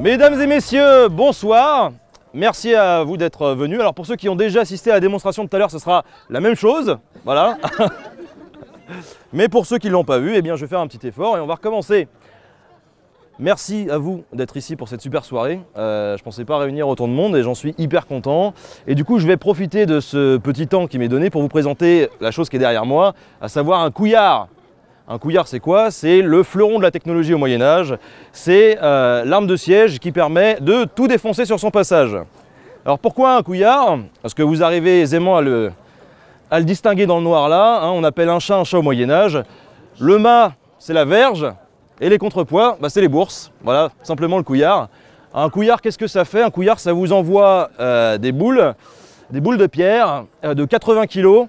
Mesdames et messieurs, bonsoir. Merci à vous d'être venus. Alors pour ceux qui ont déjà assisté à la démonstration de tout à l'heure, ce sera la même chose. Voilà. Mais pour ceux qui ne l'ont pas vu, eh bien, je vais faire un petit effort et on va recommencer. Merci à vous d'être ici pour cette super soirée. Je ne pensais pas réunir autant de monde et j'en suis hyper content. Et du coup, je vais profiter de ce petit temps qui m'est donné pour vous présenter la chose qui est derrière moi, à savoir un couillard. Un couillard, c'est quoi? C'est le fleuron de la technologie au Moyen-Âge. C'est l'arme de siège qui permet de tout défoncer sur son passage. Alors pourquoi un couillard? Parce que vous arrivez aisément à le distinguer dans le noir là. Hein, on appelle un chat au Moyen-Âge. Le mât, c'est la verge. Et les contrepoids, bah, c'est les bourses. Voilà, simplement le couillard. Un couillard, qu'est-ce que ça fait? Un couillard, ça vous envoie des boules de pierre de 80 kg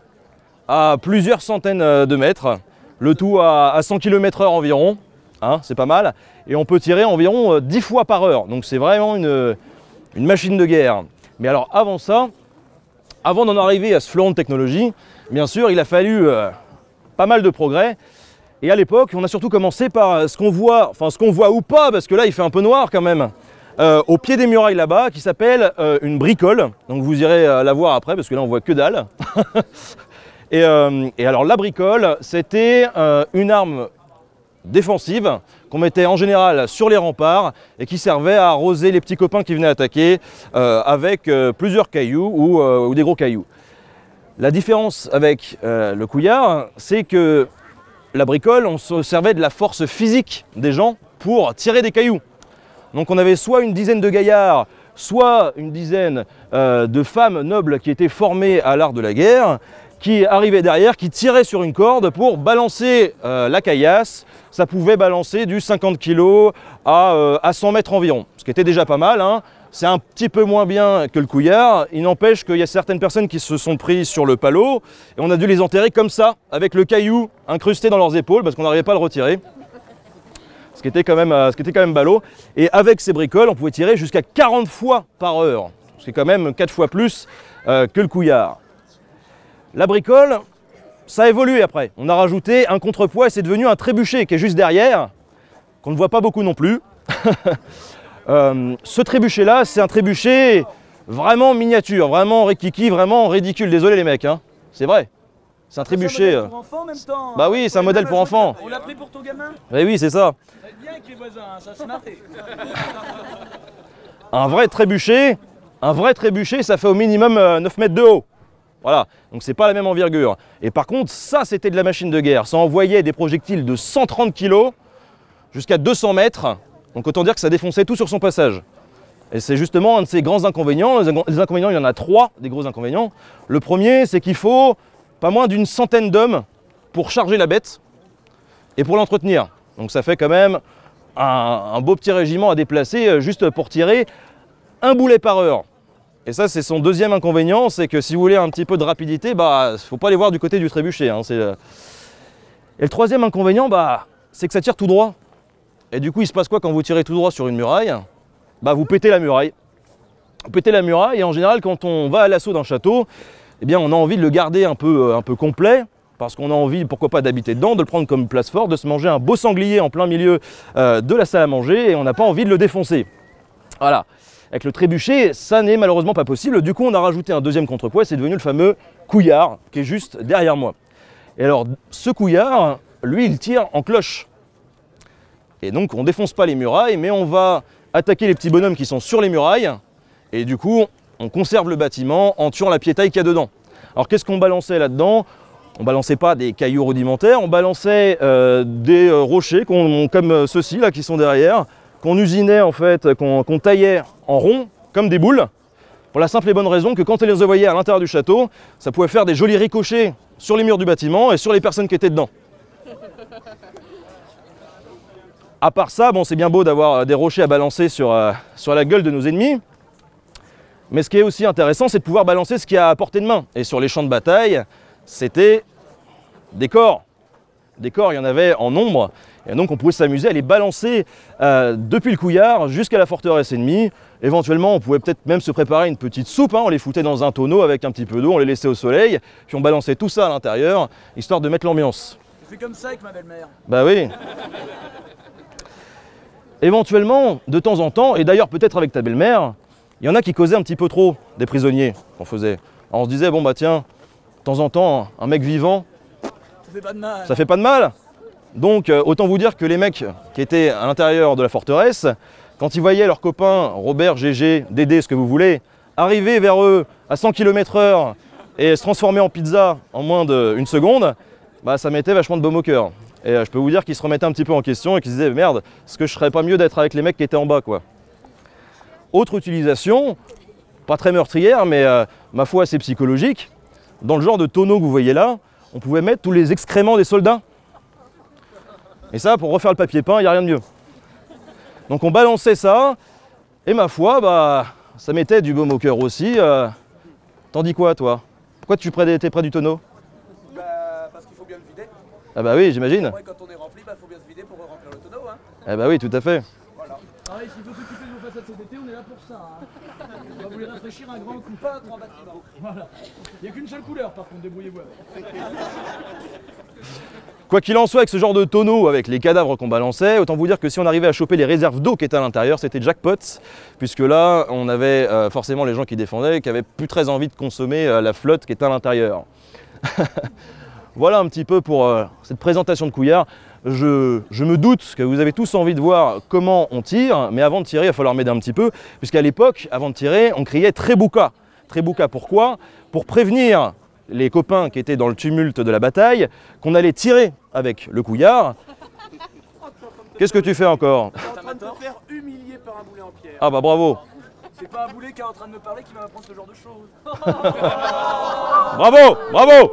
à plusieurs centaines de mètres. Le tout à 100 km/h environ. Hein, c'est pas mal. Et on peut tirer environ 10 fois par heure. Donc c'est vraiment une machine de guerre. Mais alors avant ça, avant d'en arriver à ce fleuron de technologie, bien sûr, il a fallu pas mal de progrès. Et à l'époque, on a surtout commencé par ce qu'on voit, enfin ce qu'on voit ou pas, parce que là il fait un peu noir quand même, au pied des murailles là-bas, qui s'appelle une bricole. Donc vous irez la voir après, parce que là on voit que dalle. et alors la bricole, c'était une arme défensive qu'on mettait en général sur les remparts et qui servait à arroser les petits copains qui venaient attaquer avec plusieurs cailloux ou des gros cailloux. La différence avec le couillard, c'est que la bricole, on se servait de la force physique des gens pour tirer des cailloux. Donc on avait soit une dizaine de gaillards, soit une dizaine de femmes nobles qui étaient formées à l'art de la guerre, qui arrivaient derrière, qui tiraient sur une corde pour balancer la caillasse. Ça pouvait balancer du 50 kg à 100 mètres environ, ce qui était déjà pas mal, hein. C'est un petit peu moins bien que le couillard. Il n'empêche qu'il y a certaines personnes qui se sont prises sur le palot et on a dû les enterrer comme ça, avec le caillou incrusté dans leurs épaules parce qu'on n'arrivait pas à le retirer. Ce qui était quand même ballot. Et avec ces bricoles, on pouvait tirer jusqu'à 40 fois par heure. Ce qui est quand même 4 fois plus que le couillard. La bricole, ça a évolué après. On a rajouté un contrepoids et c'est devenu un trébuchet qui est juste derrière, qu'on ne voit pas beaucoup non plus. Ce trébuchet là, c'est un trébuchet vraiment miniature, vraiment rikiki, vraiment ridicule. Désolé les mecs, hein. C'est vrai. C'est un trébuchet. C'est un modèle pour enfants en même temps. Bah oui, c'est un modèle pour enfants. On l'a pris pour ton gamin? Bah oui, c'est ça. Ça va être bien avec les voisins, hein, ça se marrer. Un vrai trébuchet, ça fait au minimum 9 mètres de haut. Voilà, donc c'est pas la même envergure. Et par contre, ça c'était de la machine de guerre. Ça envoyait des projectiles de 130 kg jusqu'à 200 mètres. Donc autant dire que ça défonçait tout sur son passage. Et c'est justement un de ces grands inconvénients. Les inconvénients, il y en a 3, des gros inconvénients. Le premier, c'est qu'il faut pas moins d'une centaine d'hommes pour charger la bête et pour l'entretenir. Donc ça fait quand même un beau petit régiment à déplacer juste pour tirer un boulet par heure. Et ça, c'est son deuxième inconvénient, c'est que si vous voulez un petit peu de rapidité, bah, faut pas aller voir du côté du trébuchet. Hein, et le troisième inconvénient, bah, c'est que ça tire tout droit. Et du coup, il se passe quoi quand vous tirez tout droit sur une muraille? Bah, vous pétez la muraille. Vous pétez la muraille et en général, quand on va à l'assaut d'un château, eh bien, on a envie de le garder un peu complet parce qu'on a envie, pourquoi pas, d'habiter dedans, de le prendre comme place forte, de se manger un beau sanglier en plein milieu de la salle à manger et on n'a pas envie de le défoncer. Voilà. Avec le trébuchet, ça n'est malheureusement pas possible. Du coup, on a rajouté un deuxième contrepoids et c'est devenu le fameux couillard qui est juste derrière moi. Et alors, ce couillard, lui, il tire en cloche. Et donc on ne défonce pas les murailles, mais on va attaquer les petits bonhommes qui sont sur les murailles. Et du coup, on conserve le bâtiment en tuant la piétaille qu'il y a dedans. Alors qu'est-ce qu'on balançait là-dedans? On balançait pas des cailloux rudimentaires, on balançait des rochers comme ceux-ci là qui sont derrière, qu'on usinait en fait, qu'on taillait en rond, comme des boules. Pour la simple et bonne raison que quand on les envoyait à l'intérieur du château, ça pouvait faire des jolis ricochets sur les murs du bâtiment et sur les personnes qui étaient dedans. À part ça, bon, c'est bien beau d'avoir des rochers à balancer sur la gueule de nos ennemis. Mais ce qui est aussi intéressant, c'est de pouvoir balancer ce qu'il y a à portée de main. Et sur les champs de bataille, c'était des corps. Des corps, il y en avait en nombre. Et donc on pouvait s'amuser à les balancer depuis le couillard jusqu'à la forteresse ennemie. Éventuellement, on pouvait peut-être même se préparer une petite soupe. Hein. On les foutait dans un tonneau avec un petit peu d'eau, on les laissait au soleil. Puis on balançait tout ça à l'intérieur, histoire de mettre l'ambiance. Je fais comme ça avec ma belle-mère. Bah oui. éventuellement, de temps en temps, et d'ailleurs peut-être avec ta belle-mère, il y en a qui causaient un petit peu trop des prisonniers qu'on faisait. Alors on se disait, bon bah tiens, de temps en temps, un mec vivant, Ça fait pas de mal. ça fait pas de mal. Donc autant vous dire que les mecs qui étaient à l'intérieur de la forteresse, quand ils voyaient leurs copains, Robert, Gégé, Dédé, ce que vous voulez, arriver vers eux à 100 km/h et se transformer en pizza en moins d'une seconde, bah, ça mettait vachement de baume au cœur. Et je peux vous dire qu'ils se remettaient un petit peu en question et qu'ils se disaient merde, est-ce que je serais pas mieux d'être avec les mecs qui étaient en bas quoi. Autre utilisation, pas très meurtrière mais ma foi assez psychologique, dans le genre de tonneau que vous voyez là, on pouvait mettre tous les excréments des soldats. Et ça, pour refaire le papier peint, il n'y a rien de mieux. Donc on balançait ça, et ma foi, bah, ça mettait du baume au cœur aussi. T'en dis quoi toi? Pourquoi tu étais près du tonneau? Bah, parce qu'il faut bien le vider. Ah bah oui, j'imagine. Ouais, quand on est rempli, bah faut bien se vider pour remplir le tonneau. Hein. Ah bah oui, tout à fait. Voilà. Pareil, s'il faut s'occuper de vos façades cet été, on est là pour ça. Hein. On va vous les rafraîchir un grand coup, pas un grand bâtiment. Voilà. Il n'y a qu'une seule couleur par contre, débrouillez-vous avec. Quoi qu'il en soit, avec ce genre de tonneau, avec les cadavres qu'on balançait, autant vous dire que si on arrivait à choper les réserves d'eau qui étaient à l'intérieur, c'était jackpot, puisque là, on avait forcément les gens qui défendaient, qui avaient plus très envie de consommer la flotte qui était à l'intérieur. Voilà un petit peu pour cette présentation de Couillard. Je me doute que vous avez tous envie de voir comment on tire, mais avant de tirer, il va falloir m'aider un petit peu, puisqu'à l'époque, avant de tirer, on criait Trébuka. Trébuka, pourquoi? Pour prévenir les copains qui étaient dans le tumulte de la bataille qu'on allait tirer avec le Couillard. Qu'est-ce que tu fais encore? Je suis en train de te faire humilier par un boulet en pierre. Ah bah bravo. C'est pas un boulet qui est en train de me parler qui va m'apprendre ce genre de choses. Bravo, bravo.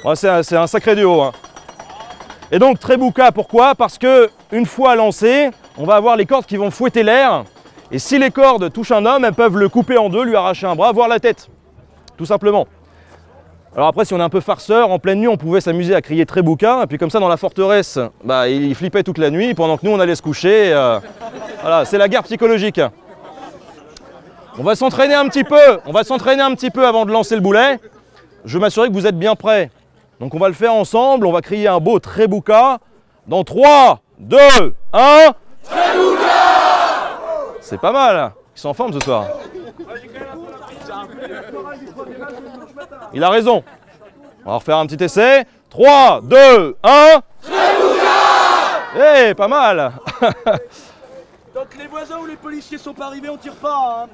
Ouais, c'est un sacré duo. Hein. Et donc Trébuka, pourquoi? Parce que une fois lancé, on va avoir les cordes qui vont fouetter l'air. Et si les cordes touchent un homme, elles peuvent le couper en deux, lui arracher un bras, voire la tête. Tout simplement. Alors après, si on est un peu farceur, en pleine nuit, on pouvait s'amuser à crier Trébuka. Et puis comme ça, dans la forteresse, bah, il flippait toute la nuit pendant que nous, on allait se coucher. Voilà, c'est la guerre psychologique. On va s'entraîner un petit peu avant de lancer le boulet. Je vais m'assurer que vous êtes bien prêts. Donc on va le faire ensemble, on va crier un beau Trébuka. Dans 3, 2, 1... Trébuka! C'est pas mal, ils sont en forme ce soir. Il a raison. On va refaire un petit essai. 3, 2, 1... Trébuka! Eh, pas mal. Tant que les voisins ou les policiers sont pas arrivés, on tire pas. Hein.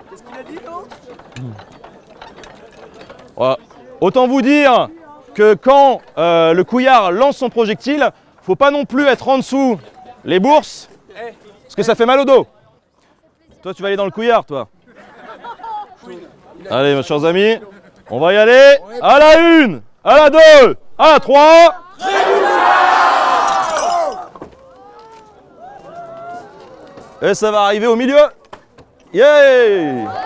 Qu'est-ce qu'il a dit, l'autre? Voilà. Autant vous dire que quand le Couillard lance son projectile, faut pas non plus être en dessous les bourses, parce que ça fait mal au dos. Toi, tu vas aller dans le Couillard, toi. Allez, mes chers amis, on va y aller. À la 1, à la 2, à la 3. Et ça va arriver au milieu. Yeah!